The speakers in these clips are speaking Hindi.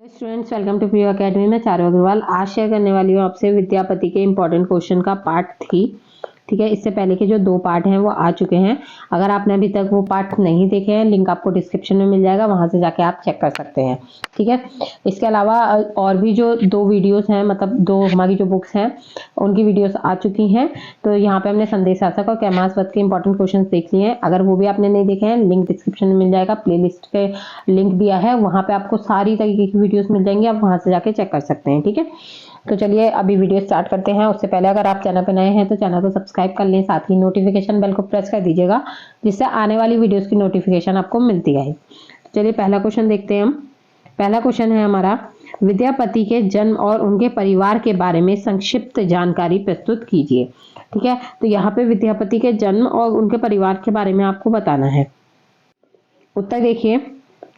Students, welcome to PU academy. में चारू अग्रवाल आज शेयर करने वाली हूँ आपसे विद्यापति के इंपॉर्टेंट क्वेश्चन का पार्ट 3। ठीक है, इससे पहले के जो 2 पार्ट हैं वो आ चुके हैं। अगर आपने अभी तक वो पार्ट नहीं देखे हैं, लिंक आपको डिस्क्रिप्शन में मिल जाएगा, वहां से जाके आप चेक कर सकते हैं। ठीक है, इसके अलावा और भी जो 2 वीडियोस हैं, मतलब 2 हमारी जो बुक्स हैं उनकी वीडियोस आ चुकी हैं। तो यहाँ पे हमने संदेश शासक और कैमास वध के इंपॉर्टेंट क्वेश्चन देख लिए हैं। अगर वो भी आपने नहीं देखे हैं, लिंक डिस्क्रिप्शन में मिल जाएगा, प्लेलिस्ट के लिंक दिया है, वहां पे आपको सारी तरीके की वीडियोस मिल जाएंगी, आप वहां से जाके चेक कर सकते हैं। ठीक है, तो चलिए अभी वीडियो स्टार्ट करते हैं। उससे पहले अगर आप चैनल पर नए हैं तो चैनल को सब्सक्राइब कर लें, साथ ही नोटिफिकेशन बेल को प्रेस कर दीजिएगा, जिससे आने वाली वीडियोस की नोटिफिकेशन आपको मिलती रहे। तो चलिए पहला क्वेश्चन देखते हैं हम। पहला क्वेश्चन है हमारा, विद्यापति के जन्म और उनके परिवार के बारे में संक्षिप्त जानकारी प्रस्तुत कीजिए। ठीक है, तो यहाँ पे विद्यापति के जन्म और उनके परिवार के बारे में आपको बताना है। उत्तर देखिए,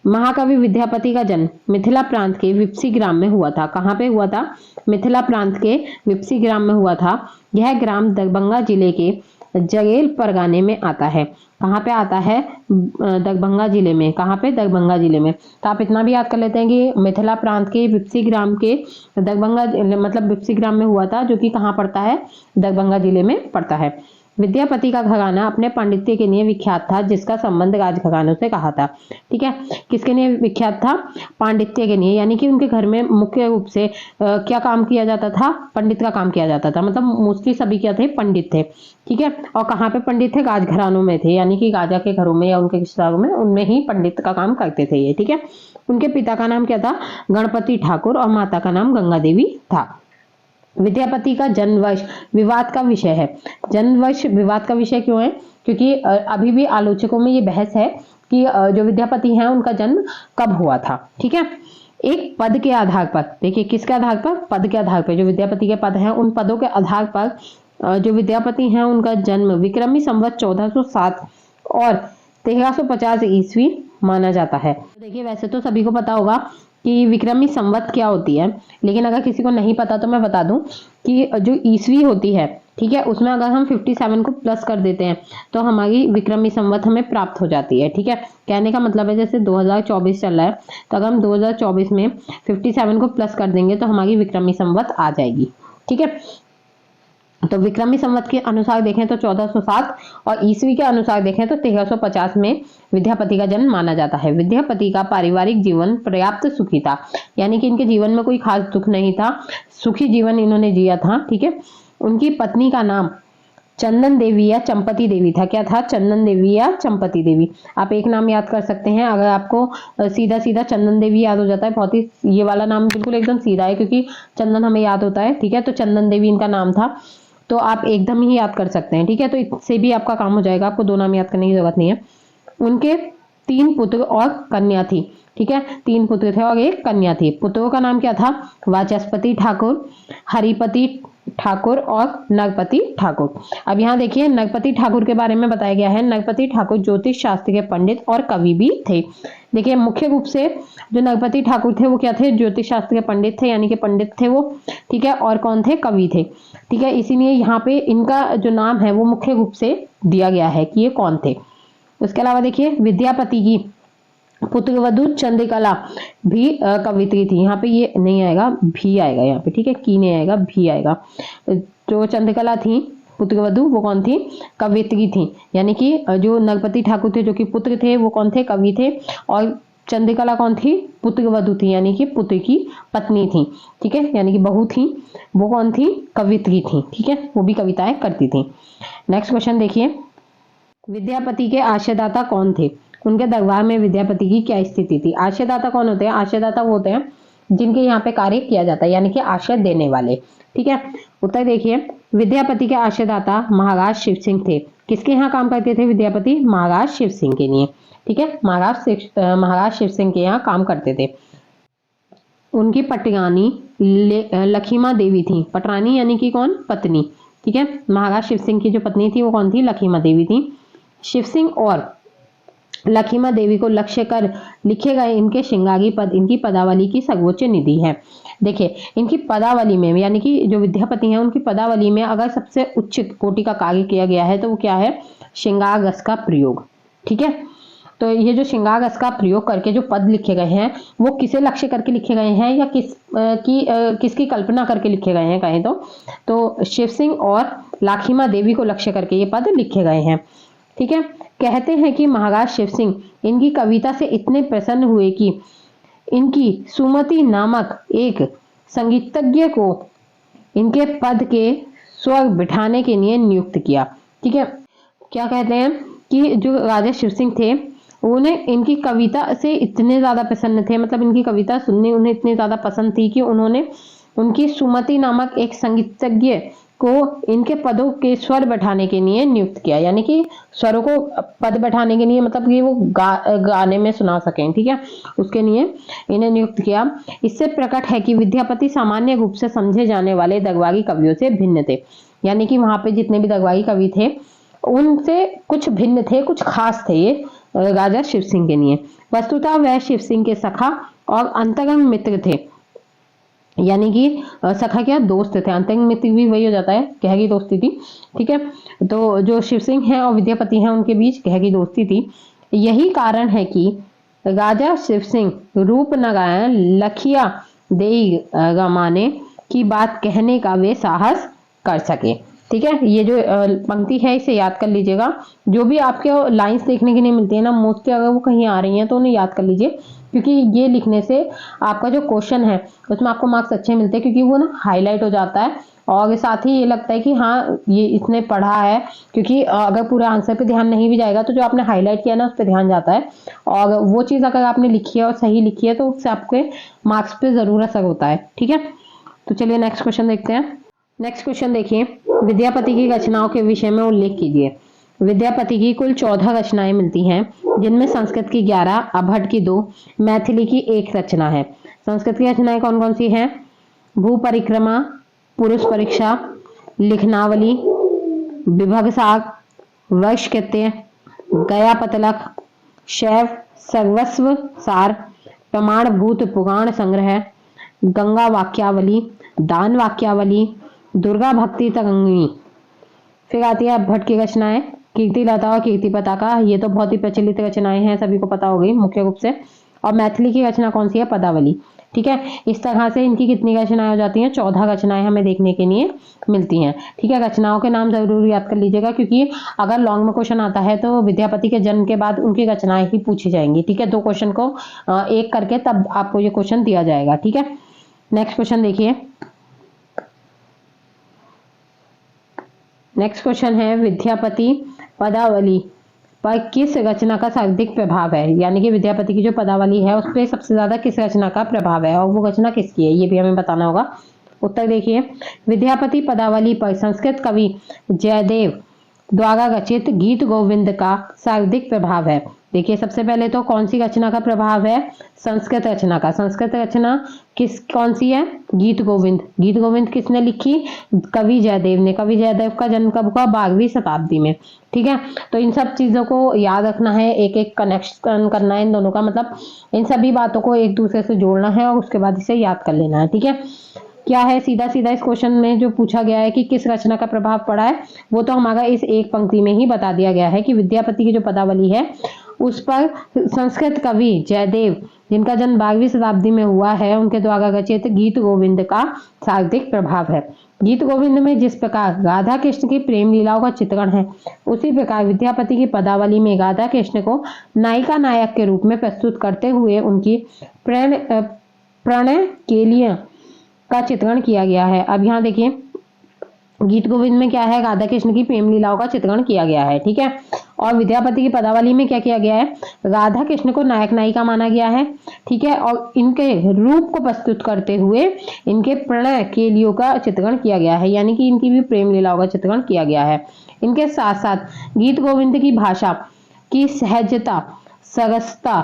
महाकवि विद्यापति का जन्म मिथिला प्रांत के विप्सी ग्राम में हुआ था। कहाँ पे हुआ था? मिथिला प्रांत के विप्सी ग्राम में हुआ था। यह ग्राम दरभंगा जिले के जगेल परगाने में आता है। कहाँ पे आता है? दरभंगा जिले में। कहाँ पे? दरभंगा जिले में। तो आप इतना भी याद कर लेते हैं कि मिथिला प्रांत के विप्सी ग्राम के दरभंगा मतलब विप्सी ग्राम में हुआ था, जो कि कहाँ पड़ता है? दरभंगा जिले में पड़ता है। विद्यापति का घराना अपने पांडित्य के लिए विख्यात था, जिसका संबंध राजघरानों से कहा था। ठीक है, किसके लिए विख्यात था? पांडित्य के लिए, यानी कि उनके घर में मुख्य रूप से क्या काम किया जाता था? पंडित का काम किया जाता था। मतलब मोस्टली सभी क्या थे? पंडित थे। ठीक है, और कहाँ पे पंडित थे? राजघरानों में थे, यानी कि राजा के घरों में या उनके रिश्तेदारों में, उनमें ही पंडित का काम करते थे ये। ठीक है, उनके पिता का नाम क्या था? गणपति ठाकुर, और माता का नाम गंगा देवी था। विद्यापति का जन्म वर्ष विवाद का विषय है। जन्म वर्ष विवाद का विषय क्यों है? क्योंकि अभी भी आलोचकों में ये बहस है कि जो विद्यापति हैं उनका जन्म कब हुआ था। ठीक है, एक पद के आधार पर, देखिए किसके आधार पर? पद के आधार पर। जो विद्यापति के पद हैं उन पदों के आधार पर जो विद्यापति हैं उनका जन्म विक्रमी संवत 1407 और 1350 ईस्वी माना जाता है। देखिए वैसे तो सभी को पता होगा कि विक्रमी संवत क्या होती है, लेकिन अगर किसी को नहीं पता तो मैं बता दूं कि जो ईस्वी होती है, ठीक है, उसमें अगर हम 57 को प्लस कर देते हैं तो हमारी विक्रमी संवत हमें प्राप्त हो जाती है। ठीक है, कहने का मतलब है जैसे 2024 चल रहा है, तो अगर हम 2024 में 57 को प्लस कर देंगे तो हमारी विक्रमी संवत आ जाएगी। ठीक है, तो विक्रमी संवत के अनुसार देखें तो 1407 और ईस्वी के अनुसार देखें तो 1350 में विद्यापति का जन्म माना जाता है। विद्यापति का पारिवारिक जीवन पर्याप्त सुखी था, यानी कि इनके जीवन में कोई खास दुख नहीं था, सुखी जीवन इन्होंने जिया था। ठीक है, उनकी पत्नी का नाम चंदन देवी या चंपती देवी था। क्या था? चंदन देवी या चंपती देवी। आप एक नाम याद कर सकते हैं। अगर आपको सीधा सीधा चंदन देवी याद हो जाता है, बहुत ही ये वाला नाम बिल्कुल एकदम सीधा है, क्योंकि चंदन हमें याद होता है। ठीक है, तो चंदन देवी इनका नाम था, तो आप एकदम ही याद कर सकते हैं। ठीक है, तो इससे भी आपका काम हो जाएगा, आपको 2 नाम याद करने की जरूरत नहीं है। उनके 3 पुत्र और कन्या थी। ठीक है, 3 पुत्र थे और 1 कन्या थी। पुत्रों का नाम क्या था? वाचस्पति ठाकुर, हरिपति ठाकुर और नरपति ठाकुर। अब यहाँ देखिए नरपति ठाकुर के बारे में बताया गया है। नरपति ठाकुर ज्योतिष शास्त्र के पंडित और कवि भी थे। देखिए मुख्य रूप से जो नरपति ठाकुर थे वो क्या थे? ज्योतिष शास्त्र के पंडित थे, यानी कि पंडित थे वो। ठीक है, और कौन थे? कवि थे। ठीक है, इसीलिए यहाँ पे इनका जो नाम है वो मुख्य रूप से दिया गया है कि ये कौन थे। उसके अलावा देखिए विद्यापति की पुत्रवधु चंद्रकला भी कवित्री थी। यहाँ पे ये नहीं आएगा, भी आएगा यहाँ पे। ठीक है, की नहीं आएगा, भी आएगा। जो चंद्रकला थी पुत्रवधु, वो कौन थी? कवित्री थी। यानी कि जो नरपति ठाकुर थे जो कि पुत्र थे, वो कौन थे? कवि थे। और चंद्रकला कौन थी? पुत्रवधु थी, यानी कि पुत्र की पत्नी थी। ठीक है, यानी कि बहू थी, वो कौन थी? कवित्री थी। ठीक है, वो भी कविताएं करती थी। नेक्स्ट क्वेश्चन देखिए, विद्यापति के आश्रयदाता कौन थे? उनके दरबार में विद्यापति की क्या स्थिति थी? आश्रयदाता कौन होते हैं? आश्रयदाता वो होते हैं जिनके यहाँ पे कार्य किया जाता है, यानी कि आश्रय देने वाले। ठीक है, उत्तर देखिए, विद्यापति के आश्रयदाता महाराज शिव सिंह थे। किसके यहाँ काम करते थे विद्यापति? महाराज शिव सिंह के लिए। ठीक है, महाराज शिव सिंह के यहाँ काम करते थे। उनकी पटरानी लखीमा देवी थी। पटरानी यानी कि कौन? पत्नी। ठीक है, महाराज शिव सिंह की जो पत्नी थी वो कौन थी? लखीमा देवी थी। शिव सिंह और लखीमा देवी को लक्ष्य कर लिखे गए इनके श्रृंगारी पद इनकी पदावली की सर्वोच्च निधि है। देखिए इनकी पदावली में, यानी कि जो विद्यापति हैं उनकी पदावली में अगर सबसे उच्च कोटि का कार्य किया गया है तो वो क्या है? श्रृंगार रस का प्रयोग। ठीक है, तो ये जो श्रृंगाररस का प्रयोग करके जो पद लिखे गए हैं वो किसे लक्ष्य करके लिखे गए हैं या किसकी कल्पना करके लिखे गए हैं कहें तो शिव सिंह और लाखीमा देवी को लक्ष्य करके ये पद लिखे गए हैं। ठीक है, कहते हैं कि महाराज शिव सिंह इनकी कविता से इतने प्रसन्न हुए कि इनकी सुमति नामक एक संगीतज्ञ को इनके पद के स्वर बिठाने के लिए नियुक्त किया। ठीक है, क्या कहते हैं कि जो राजा शिव सिंह थे उन्हें इनकी कविता से इतने ज्यादा प्रसन्न थे, मतलब इनकी कविता सुनने उन्हें इतनी ज्यादा पसंद थी कि उन्होंने उनकी सुमति नामक एक संगीतज्ञ को इनके पदों के स्वर बैठाने के लिए नियुक्त किया, यानी कि स्वरों को पद बैठाने के लिए, मतलब कि वो गाने में सुना सकें। ठीक है, उसके लिए इन्हें नियुक्त किया। इससे प्रकट है कि विद्यापति सामान्य रूप से समझे जाने वाले दरबारी कवियों से भिन्न थे, यानी कि वहां पे जितने भी दरबारी कवि थे उनसे कुछ भिन्न थे, कुछ खास थे ये राजा शिव सिंह के लिए। वस्तुतः वह शिव सिंह के सखा और अंतरंग मित्र थे, यानी कि सखा क्या, दोस्त थे, अंतरंग मित्र भी वही हो जाता है, गहरी दोस्ती थी। ठीक है, तो जो शिव सिंह है और विद्यापति हैं उनके बीच गहरी दोस्ती थी। यही कारण है कि राजा शिव सिंह रूपनारायण लखिया देई रमाने की बात कहने का वे साहस कर सके। ठीक है, ये जो पंक्ति है इसे याद कर लीजिएगा। जो भी आपके लाइंस देखने के लिए मिलती है ना, मोस्टली अगर वो कहीं आ रही हैं तो उन्हें याद कर लीजिए, क्योंकि ये लिखने से आपका जो क्वेश्चन है उसमें आपको मार्क्स अच्छे मिलते हैं, क्योंकि वो ना हाईलाइट हो जाता है और साथ ही ये लगता है कि हाँ ये इसने पढ़ा है, क्योंकि अगर पूरे आंसर पे ध्यान नहीं भी जाएगा तो जो आपने हाईलाइट किया ना उस पर ध्यान जाता है, और वो चीज़ अगर आपने लिखी है और सही लिखी है तो उससे आपके मार्क्स पे जरूर असर होता है। ठीक है, तो चलिए नेक्स्ट क्वेश्चन देखते हैं। नेक्स्ट क्वेश्चन देखिए, विद्यापति की रचनाओं के विषय में उल्लेख कीजिए। विद्यापति की कुल 14 रचनाएं मिलती हैं, जिनमें संस्कृत की 11, अभट्ट की 2, मैथिली की 1 रचना है। संस्कृत की रचनाएं कौन कौन सी हैं? भू परिक्रमा, पुरुष परीक्षा, लिखनावली, विभगसाग, वर्षकृत्य, गया पतलक, शैव सर्वस्व सार, प्रमाणभूत पुराण संग्रह, गंगा वाक्यावली, दान वाक्यावली, दुर्गा भक्ति तरंगिणी। फिर आती है अभट्ट की रचनाएं, कीर्ति लता और कीर्ति पताका, ये तो बहुत ही प्रचलित रचनाएं हैं, सभी को पता होगी मुख्य रूप से। और मैथिली की रचना कौन सी है? पदावली। ठीक है, इस तरह से इनकी कितनी रचनाएं हो जाती हैं? 14 रचनाएं हमें देखने के लिए मिलती हैं। ठीक है, रचनाओं के नाम जरूर याद कर लीजिएगा, क्योंकि अगर लॉन्ग में क्वेश्चन आता है तो विद्यापति के जन्म के बाद उनकी रचनाएं ही पूछी जाएंगी। ठीक है, 2 क्वेश्चन को एक करके तब आपको ये क्वेश्चन दिया जाएगा। ठीक है, नेक्स्ट क्वेश्चन देखिए। नेक्स्ट क्वेश्चन है, विद्यापति पदावली पर किस रचना का सर्वाधिक प्रभाव है? यानी कि विद्यापति की जो पदावली है उस पर सबसे ज्यादा किस रचना का प्रभाव है और वो रचना किसकी है, ये भी हमें बताना होगा। उत्तर देखिए, विद्यापति पदावली पर संस्कृत कवि जयदेव द्वारा रचित गीत गोविंद का सर्वाधिक प्रभाव है। देखिए, सबसे पहले तो कौन सी रचना का प्रभाव है? संस्कृत रचना का। संस्कृत रचना कौन सी है? गीत गोविंद। गीत गोविंद किसने लिखी? कवि जयदेव ने। कवि जयदेव का जन्म कब हुआ? 12वीं शताब्दी में। ठीक है, तो इन सब चीजों को याद रखना है, एक एक कनेक्शन करना है इन दोनों का, मतलब इन सभी बातों को एक दूसरे से जोड़ना है और उसके बाद इसे याद कर लेना है। ठीक है, क्या है सीधा सीधा इस क्वेश्चन में जो पूछा गया है कि किस रचना का प्रभाव पड़ा है, वो तो हमारा इस एक पंक्ति में ही बता दिया गया है कि विद्यापति की जो पदावली है उस पर संस्कृत कवि जयदेव, जिनका जन्म 12वीं शताब्दी में हुआ है, उनके द्वारा रचित गीत गोविंद का सर्वाधिक प्रभाव है। गीत गोविंद में जिस प्रकार राधा कृष्ण की प्रेम लीलाओं का चित्रण है, उसी प्रकार विद्यापति की पदावली में राधा कृष्ण को नायिका नायक के रूप में प्रस्तुत करते हुए उनकी प्रणय के लिए का चित्रण किया गया है। अब यहाँ देखिए, गीत गोविंद में क्या है? राधा कृष्ण की प्रेम लीलाओं का चित्रण किया गया है। ठीक है, और विद्यापति की पदावली में क्या किया गया है? राधा कृष्ण को नायक नायिका माना गया है। ठीक है, और इनके रूप को प्रस्तुत करते हुए इनके प्रणय के लिए का चित्रण किया गया है, यानी कि इनकी भी प्रेम लीलाओं का चित्रण किया गया है। इनके साथ साथ गीत गोविंद की भाषा की सहजता, सरसता,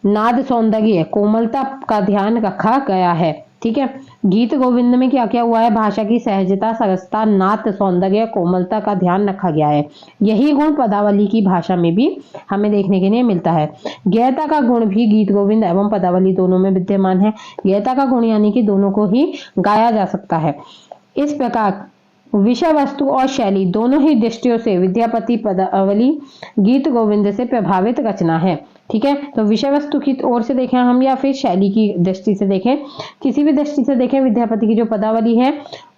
नाद सौंदर्य, कोमलता का ध्यान रखा गया है। ठीक है, गीत गोविंद में क्या क्या हुआ है? भाषा की सहजता, सरसता, नाद सौंदर्य, कोमलता का ध्यान रखा गया है। यही गुण पदावली की भाषा में भी हमें देखने के लिए मिलता है। गीयता का गुण भी गीत गोविंद एवं पदावली दोनों में विद्यमान है। गीयता का गुण यानी कि दोनों को ही गाया जा सकता है। इस प्रकार विषय वस्तु और शैली दोनों ही दृष्टियों से विद्यापति पदावली गीत गोविंद से प्रभावित रचना है। ठीक है, तो विषय वस्तु की ओर से देखें हम या फिर शैली की दृष्टि से देखें, किसी भी दृष्टि से देखें, विद्यापति की जो पदावली है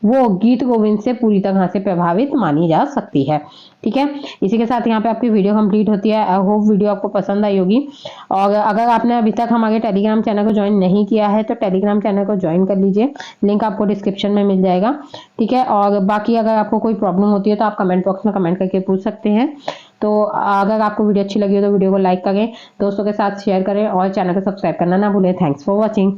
वो गीत गोविंद से पूरी तरह से प्रभावित मानी जा सकती है। ठीक है, इसी के साथ यहाँ पे आपकी वीडियो कंप्लीट होती है। आई होप वीडियो आपको पसंद आई होगी। और अगर आपने अभी तक हमारे टेलीग्राम चैनल को ज्वाइन नहीं किया है तो टेलीग्राम चैनल को ज्वाइन कर लीजिए, लिंक आपको डिस्क्रिप्शन में मिल जाएगा। ठीक है, और बाकी अगर आपको कोई प्रॉब्लम होती है तो आप कमेंट बॉक्स में कमेंट करके पूछ सकते हैं। तो अगर आपको वीडियो अच्छी लगी हो तो वीडियो को लाइक करें, दोस्तों के साथ शेयर करें और चैनल को सब्सक्राइब करना ना भूलें। Thanks for watching.